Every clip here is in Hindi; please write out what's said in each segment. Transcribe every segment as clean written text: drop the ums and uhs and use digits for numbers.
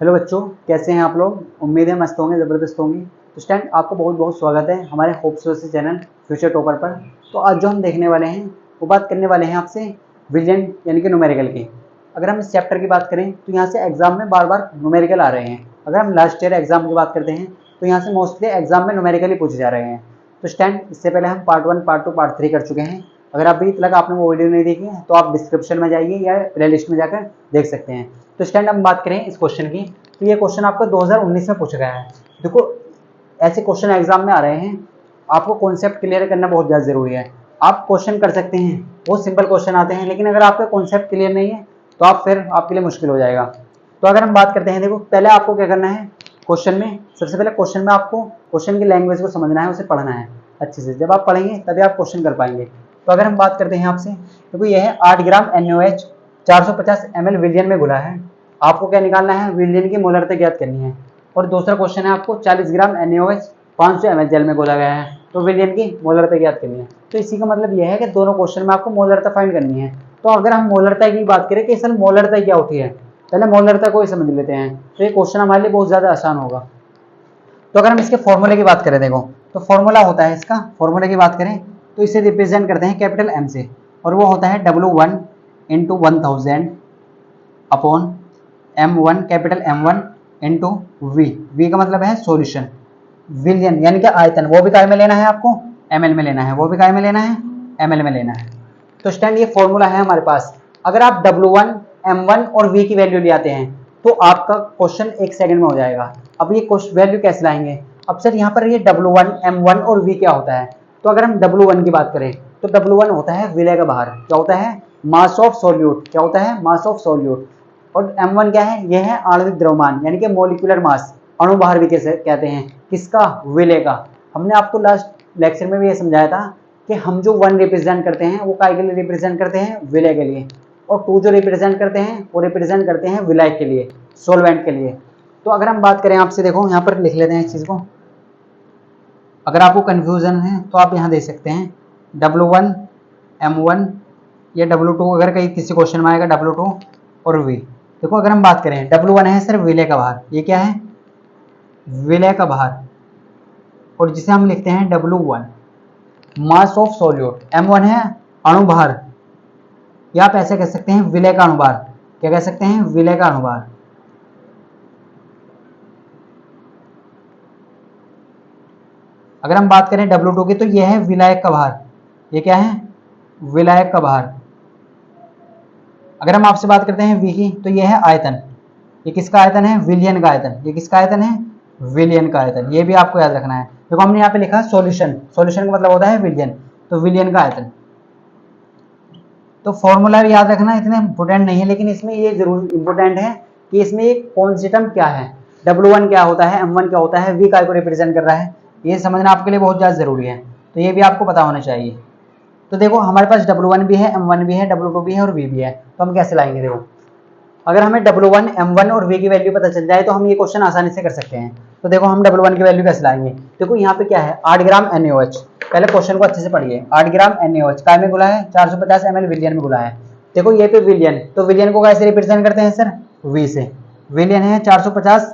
हेलो बच्चों, कैसे हैं आप लोग। उम्मीद है मस्त होंगे, ज़बरदस्त होंगी। तो स्टूडेंट, आपको बहुत बहुत स्वागत है हमारे hope sources channel future topper पर। तो आज जो हम देखने वाले हैं वो बात करने वाले हैं आपसे विलियन यानी कि न्यूमेरिकल की। अगर हम इस चैप्टर की बात करें तो यहाँ से एग्जाम में बार बार न्यूमेरिकल आ रहे हैं। अगर हम लास्ट ईयर एग्जाम की बात करते हैं तो यहाँ से मोस्टली एग्जाम में न्यूमेरिकल ही पूछे जा रहे हैं। तो स्टूडेंट, इससे पहले हम पार्ट 1, पार्ट 2, पार्ट 3 कर चुके हैं। अगर अभी तक आपने वो वीडियो नहीं देखी है तो आप डिस्क्रिप्शन में जाइए या प्ले लिस्ट में जाकर देख सकते हैं। तो स्टूडेंट, हम बात करें इस क्वेश्चन की तो ये क्वेश्चन आपका 2019 में पूछा गया है। देखो, ऐसे क्वेश्चन एग्जाम में आ रहे हैं, आपको कॉन्सेप्ट क्लियर करना बहुत ज़्यादा जरूरी है। आप क्वेश्चन कर सकते हैं, बहुत सिंपल क्वेश्चन आते हैं, लेकिन अगर आपका कॉन्सेप्ट क्लियर नहीं है तो आप फिर आपके लिए मुश्किल हो जाएगा। तो अगर हम बात करते हैं, देखो पहले आपको क्या करना है क्वेश्चन में, सबसे पहले क्वेश्चन में आपको क्वेश्चन की लैंग्वेज को समझना है, उसे पढ़ना है अच्छे से। जब आप पढ़ेंगे तभी आप क्वेश्चन कर पाएंगे। तो अगर हम बात करते हैं आपसे, देखो यह है 8 ग्राम NaOH 450 ml विलियन में घुला है। आपको क्या निकालना है, विलियन की मोलरता ज्ञात करनी है। और दूसरा क्वेश्चन है आपको 40 ग्राम NaOH 500 ml जल में घोला गया है, तो विलियन की मोलरता ज्ञात करनी है। तो इसी का मतलब यह है कि दोनों क्वेश्चन में आपको मोलरता फाइंड करनी है। तो अगर हम मोलरता की बात करें कि असल मोलरता क्या होती है, पहले मोलरता को ही समझ लेते हैं, तो ये क्वेश्चन हमारे लिए बहुत ज़्यादा आसान होगा। तो अगर हम इसके फॉर्मूले की बात करें, देखो तो फॉर्मूला होता है इसका, फॉर्मूले की बात करें तो इसे रिप्रेजेंट करते हैं कैपिटल M से, और वो होता है W1 into 1000 upon M1 capital M1 into V का मतलब है सॉल्यूशन। विलियन यानी कि आयतन, वो भी काय में लेना है आपको, ml में लेना है, वो भी काय में लेना है, ml में लेना है। तो स्टैंड, ये फॉर्मूला है हमारे पास। अगर आप W1, M1 और V की वैल्यू ले आते हैं तो आपका क्वेश्चन 1 सेकंड में हो जाएगा। अब ये वैल्यू कैसे लाएंगे, अब सर यहाँ पर ये W1, M1 और V क्या होता है। तो अगर हम W1 की बात करें तो W1 होता है विलय का भार, क्या होता है, मास ऑफ सॉल्यूट, क्या होता है, मास ऑफ सॉल्यूट। और M1 क्या है, यह है आणविक द्रव्यमान यानी कि मोलिकुलर मास, अणु भार भी कैसे कहते हैं, किसका, विलय का। हमने आपको लास्ट लेक्चर में भी ये समझाया था कि हम जो 1 रिप्रेजेंट करते हैं वो काय के लिए रिप्रेजेंट करते हैं, विलय के लिए, और 2 जो रिप्रेजेंट करते हैं वो रिप्रेजेंट करते हैं विलायक के लिए, सोलवेंट के लिए। तो अगर हम बात करें आपसे, देखो यहाँ पर लिख लेते हैं इस चीज को, अगर आपको कंफ्यूजन है तो आप यहाँ दे सकते हैं W1, M1 या W2, अगर कहीं किसी क्वेश्चन में आएगा W2 और V। देखो अगर हम बात करें, W1 है सिर्फ विलय का भार, ये क्या है, विलय का भार, और जिसे हम लिखते हैं W1 mass of solute. M1 है अणु भार, या आप ऐसे कह सकते हैं विलय का अनुभार, क्या कह सकते हैं, विलय का अनुभार। अगर हम बात करें W2 की तो यह है विलायक का भार, ये क्या है, विलायक का भार। अगर हम आपसे बात करते हैं V की तो यह है आयतन, ये किसका आयतन है, विलियन का आयतन, ये किसका आयतन है, विलियन का आयतन। ये भी आपको याद रखना है। देखो हमने यहाँ पे लिखा सॉल्यूशन, सॉल्यूशन का मतलब होता है विलियन, तो विलियन का आयतन। तो फॉर्मूला भी याद रखना, इतना इंपॉर्टेंट नहीं है, लेकिन इसमें ये जरूर इंपॉर्टेंट है कि इसमें एक कॉन्स्टेंट क्या है, W1 क्या होता है, M1 क्या होता है, V काय को रिप्रेजेंट कर रहा है, ये समझना आपके लिए बहुत ज़्यादा जरूरी है। तो ये भी आपको पता होना चाहिए। तो देखो हमारे पास W1 भी है, M1 भी है, W2 भी है और V भी है। तो हम कैसे लाएंगे, देखो अगर हमें W1, M1 और V की वैल्यू पता चल जाए तो हम ये क्वेश्चन आसानी से कर सकते हैं। तो देखो हम W1 की वैल्यू कैसे लाएंगे, देखो यहाँ पे क्या है, 8 ग्राम NaOH। पहले क्वेश्चन को अच्छे से पढ़िए, 8 ग्राम NaOH काय में घुला है, 450 ml विलियन में घुला है। देखो ये पे विलियन, तो विलियन को कैसे रिप्रेजेंट करते हैं सर, V से, विलियन है 450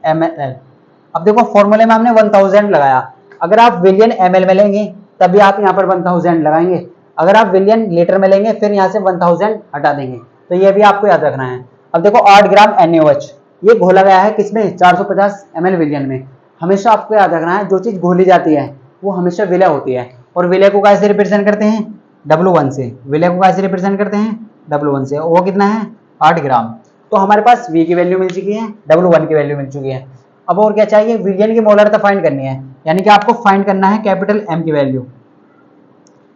ml। अब देखो फॉर्मूले में हमने 1000 लगाया, अगर आप विलियन ml में लेंगे तभी आप यहाँ पर 1000 लगाएंगे, अगर आप विलियन लीटर में लेंगे फिर यहाँ से 1000 हटा देंगे। तो ये भी आपको याद रखना है। अब देखो 8 ग्राम NaOH ये घोला गया है किसमें, 450 ml विलियन में। हमेशा आपको याद रखना है जो चीज घोली जाती है वो हमेशा विलय होती है, और विलय को कैसे रिप्रेजेंट करते हैं, W1 से, विलय को कैसे रिप्रेजेंट करते हैं, W1 से, वो कितना है, 8 ग्राम। तो हमारे पास V की वैल्यू मिल चुकी है, W1 की वैल्यू मिल चुकी है। अब और क्या चाहिए, विलियन की मोलरता फाइंड करनी है, यानी कि आपको फाइंड करना है कैपिटल M की वैल्यू।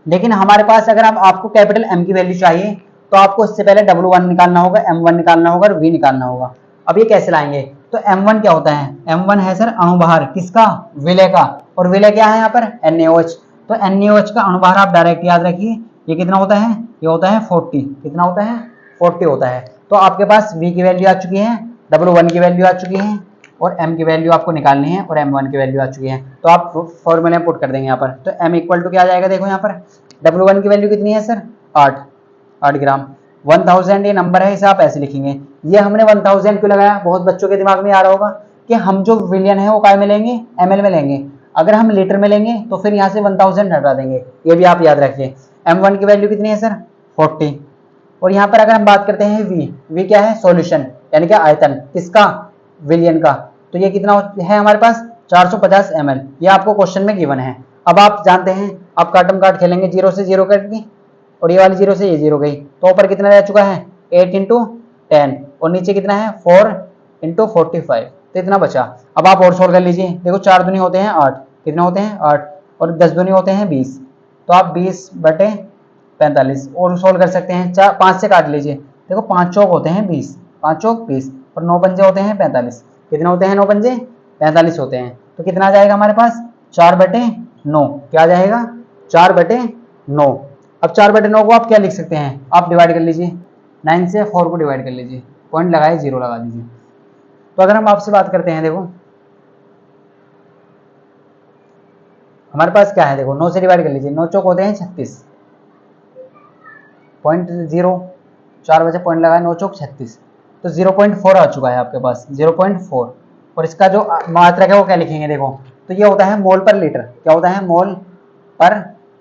लेकिन हमारे पास अगर आपको कैपिटल M की वैल्यू चाहिए तो आपको इससे पहले W1 निकालना होगा, M1 निकालना होगा और V निकालना होगा। अब ये कैसे लाएंगे, तो M1 क्या होता है, M1 है सर अणुभार, किसका, विलय का, और विलय क्या है यहाँ पर, NaOH। तो NaOH का अणुभार आप डायरेक्ट याद रखिए, ये कितना होता है, ये होता है 40, कितना होता है, 40 होता है। तो आपके पास V की वैल्यू आ चुकी है, W1 की वैल्यू आ चुकी है, और M की वैल्यू आपको निकालनी है, और M1 की वैल्यू आ चुकी है। तो आप फॉर्मूले में पुट कर देंगे यहाँ पर। तो M इक्वल टू क्या आ जाएगा, देखो यहाँ पर W1 की वैल्यू कितनी है सर, 8 ग्राम, 1000 ये नंबर है, इसे आप ऐसे लिखेंगे। ये हमने 1000 क्यों लगाया, बहुत बच्चों के दिमाग में आ रहा होगा कि हम जो विलियन है वो काय में लेंगे, ml में लेंगे। अगर हम लीटर में लेंगे तो फिर यहाँ से 1000 हटा देंगे, ये भी आप याद रखिए। m1 की वैल्यू कितनी है सर, 40। और यहाँ पर अगर हम बात करते हैं v क्या है, सॉल्यूशन यानी कि आयतन किसका, विलियन का। तो ये कितना है हमारे पास, 450 ml। ये आपको क्वेश्चन में गिवन है। अब आप जानते हैं, आप काटम काट खेलेंगे, 0 से 0 कट गई और ये वाली 0 से ये 0 गई, तो ऊपर कितना रह चुका है 8 × 10 और नीचे कितना है 4 × 45, तो इतना बचा। अब आप और सोल्व कर लीजिए। देखो 4 दूनी होते हैं 8, कितने होते हैं 8, और 10 दूनी होते हैं 20, तो आप 20/45 और सोल्व कर सकते हैं। 5 से काट लीजिए। देखो 5 चौक होते हैं 20, 5 चौक 20 और 9 पंजे होते हैं 45, कितने होते हैं 9 पंजे 45 होते हैं। तो कितना आ जाएगा हमारे पास 4/9, क्या आ जाएगा 4/9। अब 4/9 को आप क्या लिख सकते हैं, आप डिवाइड कर लीजिए, 9 से 4 को डिवाइड कर लीजिए, पॉइंट लगाए 0 लगा दीजिए। तो अगर हम आपसे बात करते हैं, देखो हमारे पास क्या है, देखो 9 से डिवाइड कर लीजिए, 9 चौक होते हैं 36, 0.0, 4 बजे पॉइंट लगाए, 9 चौक 36, तो 0.4 आ चुका है आपके पास, 0.4। और इसका जो मात्रक है वो क्या लिखेंगे, देखो तो ये होता है मोल पर लीटर, क्या होता है मोल पर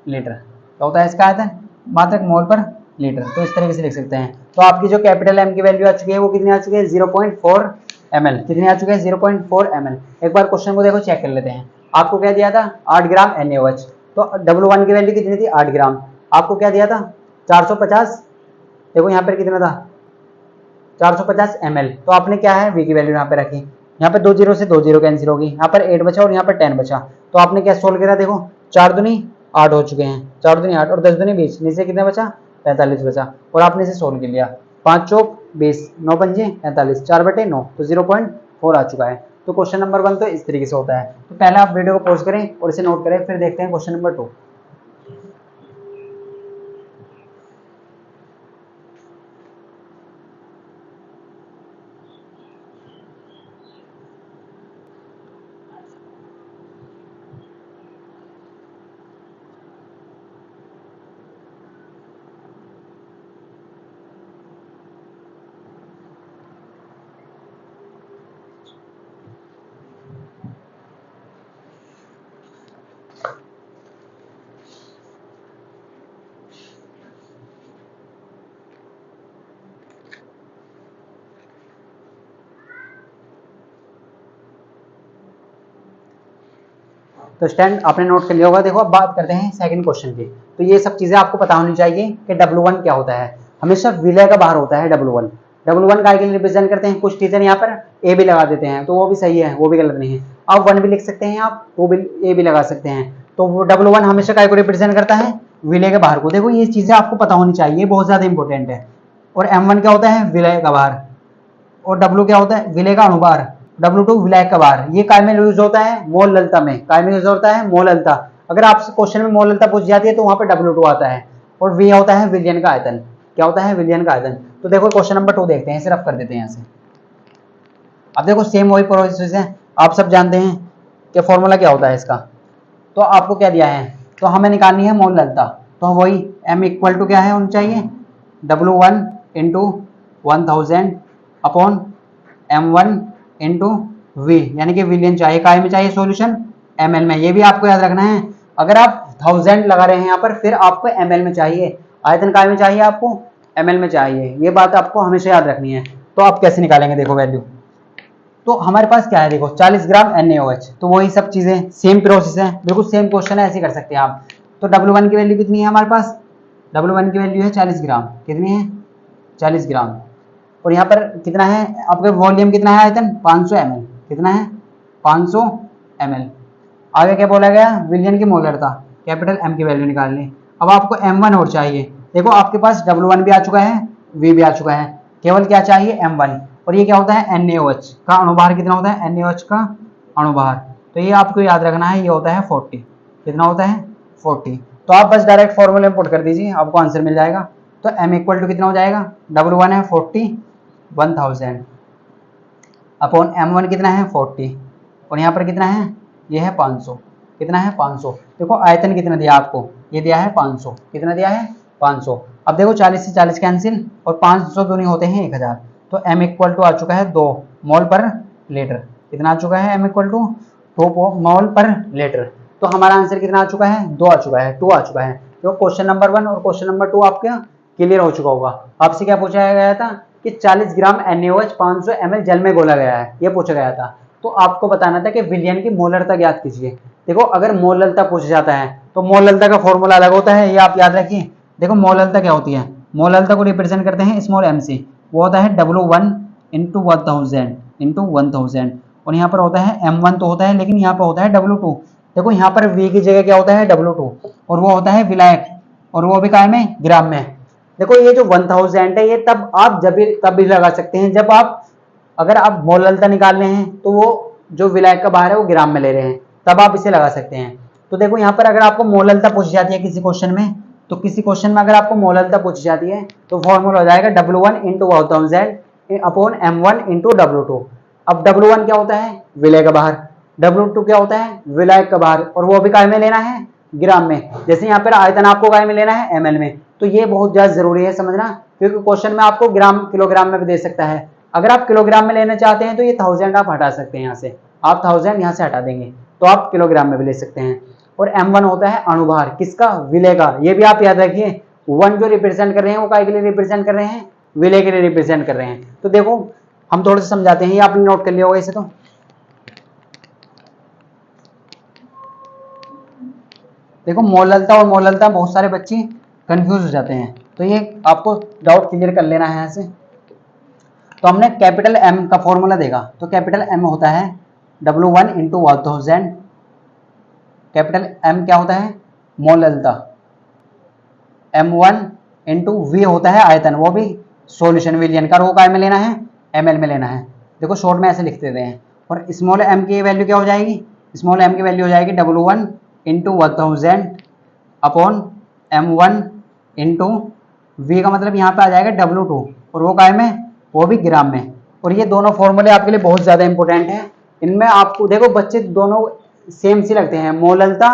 लीटर, क्या होता है इसका आयतन, मात्रक मोल पर लीटर। तो इस तरीके से लिख सकते हैं। तो आपकी जो कैपिटल एम की वैल्यू आ चुकी है वो कितनी आ चुकी है 0.4 ml, कितनी आ चुकी है 0.4 ml। एक बार क्वेश्चन को देखो चेक कर लेते हैं। आपको क्या दिया था 8 ग्राम NaOH, तो W1 की वैल्यू कितनी थी 8 ग्राम, आपको क्या दिया था 450, देखो यहाँ पर कितना था 450 ml, तो आपने क्या है v की वैल्यू यहाँ पे रखी। यहाँ पे 2 0 से 2 0 कैंसिल होगी, यहाँ पर 8 बचा और यहाँ पर 10 बचा, तो आपने क्या सोल्व करा, देखो 4 दूनी 8 हो चुके हैं, 4 दूनी 8 और 10 दूनी 20, नीचे कितना बचा 45 बचा, और आपने इसे सोल्व कर लिया। 5 चौक 20, 9 पंजे 45, 4/9, तो 0.4 आ चुका है। तो क्वेश्चन नंबर 1 तो इस तरीके से होता है। तो पहले आप वीडियो को पॉज करें और इसे नोट करें, फिर देखते हैं क्वेश्चन नंबर 2। तो स्टैंड आपने नोट कर लिया होगा। देखो अब बात करते हैं सेकंड क्वेश्चन की। तो ये सब चीजें आपको पता होनी चाहिए कि W1 क्या होता है। हमेशा विलय का बाहर होता है W1। W1 का आइकन रिप्रेजेंट करते हैं, कुछ टीचर यहाँ पर ए भी लगा देते हैं, तो वो भी सही है, वो भी गलत नहीं है। आप 1 भी लिख सकते हैं, आप 2 भी ए भी लगा सकते हैं। तो W1 हमेशा काय को रिप्रेजेंट करता है, विलय के बाहर को। देखो ये चीजें आपको पता होनी चाहिए, बहुत ज्यादा इंपॉर्टेंट है। और M1 क्या होता है, विलय का बाहर, और W क्या होता है, विलय का अनुभार। W2 विलय का बाहर। ये काय में यूज होता है, मोल ललता में। काय में यूज होता है, मोल ललता। अगर आपसे क्वेश्चन में मोल ललता पूछ जाती है तो वहां पर W2 आता है। और V होता है विलियन का आयतन। क्या होता है, विलियन का आयतन। तो देखो क्वेश्चन नंबर 2 देखते हैं, सिर्फ कर देते हैं यहाँ से। अब देखो सेम वही प्रोसेस है, आप सब जानते हैं कि फॉर्मूला क्या होता है इसका। तो आपको क्या दिया है, तो हमें निकालनी है मोल ललता। तो वही M इक्वल टू क्या है होनी चाहिए, W1 × 1000 अपॉन M1 × V, यानी कि विलियन चाहिए, काय में चाहिए सॉल्यूशन, ml में। ये भी आपको याद रखना है, अगर आप 1000 लगा रहे हैं यहाँ पर, फिर आपको ml में चाहिए। आयतन काय में चाहिए आपको, ml में चाहिए। ये बात आपको हमेशा याद रखनी है। तो आप कैसे निकालेंगे, देखो वैल्यू। तो हमारे पास क्या है, देखो 40 ग्राम NaOH, तो वही सब चीजें सेम प्रोसेस है, बिल्कुल सेम क्वेश्चन है, ऐसे कर सकते हैं आप। तो W1 की वैल्यू कितनी है हमारे पास, W1 की वैल्यू है 40 ग्राम, कितनी है 40 ग्राम। और यहाँ पर कितना है आपका वॉल्यूम, कितना है आयतन 500 ml, कितना है 500 ml। आगे क्या बोला गया, विलियन की मोलरता, कैपिटल M की वैल्यू निकाल लें। अब आपको M1 और चाहिए। देखो आपके पास W1 भी आ चुका है, V भी आ चुका है, केवल क्या चाहिए M1। और ये क्या होता है, NaOH का अणुभार कितना होता है, NaOH का अणुभार। तो ये आपको याद रखना है, ये होता है 40, कितना होता है 40। तो आप बस डायरेक्ट फॉर्मूले में पुट कर दीजिए, आपको आंसर मिल जाएगा। तो M इक्वल टू कितना हो जाएगा, W1 है 40, 1000 अपॉन M1 कितना है 40, और यहाँ पर कितना है, ये है 500, कितना है 500। देखो आयतन कितना दिया आपको, ये दिया है 500, कितना दिया है 500। अब देखो 40 से 40 कैंसिल और 500 दूनी होते हैं 1000। तो m इक्वल टू आ चुका है 2 मोल पर लीटर। कितना आ चुका है m इक्वल टू 2 मोल पर लीटर। तो हमारा आंसर कितना आ चुका है 2 आ चुका है 2 आ चुका है। तो क्वेश्चन नंबर 1 और क्वेश्चन नंबर 2 आपका क्लियर हो चुका होगा। आपसे क्या पूछा गया था कि 40 ग्राम NaOH 500 ml जल में घोला गया है, ये पूछा गया था। तो आपको बताना था कि विलयन की मोलरता ज्ञात कीजिए। देखो अगर मोलरता पूछा जाता है तो मोलरता का फॉर्मूला अलग होता है, ये आप याद रखिए। देखो मोलरता क्या होती है, मोलरता को रिप्रेजेंट करते हैं स्मॉल m से, वो होता है W1 इंटू 1000 और यहाँ पर होता है M1 तो होता है, लेकिन यहाँ पर होता है W2। देखो यहाँ पर V की जगह क्या होता है W2 और वो होता है विलायक, और वो भी काय में ग्राम में। देखो ये जो 1000 है ये तब आप तब भी लगा सकते हैं जब आप अगर आप मोलरता निकाल रहे हैं तो वो जो विलायक का बाहर है वो ग्राम में ले रहे हैं, तब आप इसे लगा सकते हैं। तो देखो यहाँ पर अगर आपको मोलरता पूछी जाती है किसी क्वेश्चन में, तो किसी क्वेश्चन में अगर आपको मोलरता पूछी जाती है तो फॉर्मूला हो जाएगा W1 into 1000 upon M1 into W2। अब W1 क्या होता है विलय का बाहर, W2 क्या होता है विलायक का बाहर, और वो भी काय में लेना है ग्राम में। जैसे यहाँ पर आयतन आपको काय में लेना है ml में, तो ये बहुत ज्यादा जरूरी है समझना, क्योंकि क्वेश्चन में आपको ग्राम किलोग्राम में भी दे सकता है। अगर आप किलोग्राम में लेना चाहते हैं तो ये 1000 आप हटा सकते हैं, यहाँ से आप 1000 यहाँ से हटा देंगे तो आप किलोग्राम में भी ले सकते हैं। और M1 होता है अणुभार किसका विलय का, ये भी आप याद रखिए। 1 जो रिप्रेजेंट कर रहे हैं वो काय के लिए रिप्रेजेंट कर रहे हैं विलय के लिए रिप्रेजेंट कर रहे हैं। तो देखो हम थोड़ा सा समझाते हैं, ये आपने नोट कर लिया होगा इसे। तो देखो मोलरता और मोलरता बहुत सारे बच्चे कंफ्यूज हो जाते हैं, तो ये आपको डाउट क्लियर कर लेना है यहाँ से। तो हमने कैपिटल M का फॉर्मूला देखा, तो कैपिटल M होता है W1 इंटू 1000। कैपिटल M क्या होता है मोलरता, M1 इंटू V होता है आयतन, वो भी सॉल्यूशन विलियन का, वो काय में लेना है ml में लेना है। देखो शॉर्ट में ऐसे लिख देते हैं। और स्मॉल m की वैल्यू क्या हो जाएगी, स्मॉल m की वैल्यू हो जाएगी W1 into 1000 upon M1 into V का मतलब यहाँ पे आ जाएगा W2, और वो काय में वो भी ग्राम में। और ये दोनों फॉर्मूले आपके लिए बहुत ज़्यादा इंपॉर्टेंट हैं। इनमें आपको देखो बच्चे दोनों सेम सी लगते हैं, मोलरता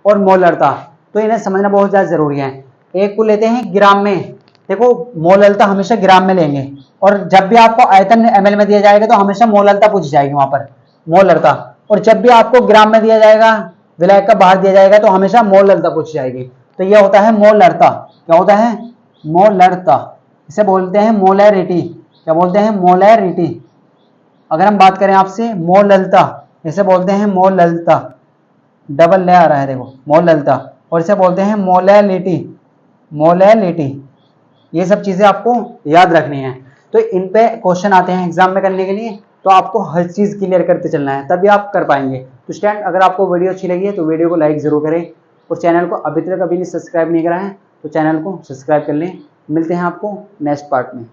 और मोलरता, तो इन्हें समझना बहुत ज़्यादा जरूरी है। एक को लेते हैं ग्राम में, देखो मोलरता हमेशा ग्राम में लेंगे, और जब भी आपको आयतन ml में दिया जाएगा तो हमेशा मोलरता पूछी जाएगी वहां पर मोलरता, और जब भी आपको ग्राम में दिया जाएगा विलायक का बाहर दिया जाएगा तो हमेशा मोलरता पूछी जाएगी। तो यह होता है मोलरता, क्या होता है मोलरता, इसे बोलते हैं मोलैरिटी। क्या बोलते हैं मोलैरिटी। अगर हम बात करें आपसे मोलरता, इसे बोलते हैं मोलरता, डबल ले आ रहा है देखो मोलरता, और इसे बोलते हैं मोलैलिटी। मोलैलिटी ये सब चीजें आपको याद रखनी है। तो इन पे क्वेश्चन आते हैं एग्जाम में करने के लिए, तो आपको हर चीज क्लियर करते चलना है, तभी आप कर पाएंगे। तो स्टूडेंट अगर आपको वीडियो अच्छी लगी है तो वीडियो को लाइक जरूर करें, और चैनल को अभी तक नहीं सब्सक्राइब नहीं करा है तो चैनल को सब्सक्राइब कर लें। मिलते हैं आपको नेक्स्ट पार्ट में।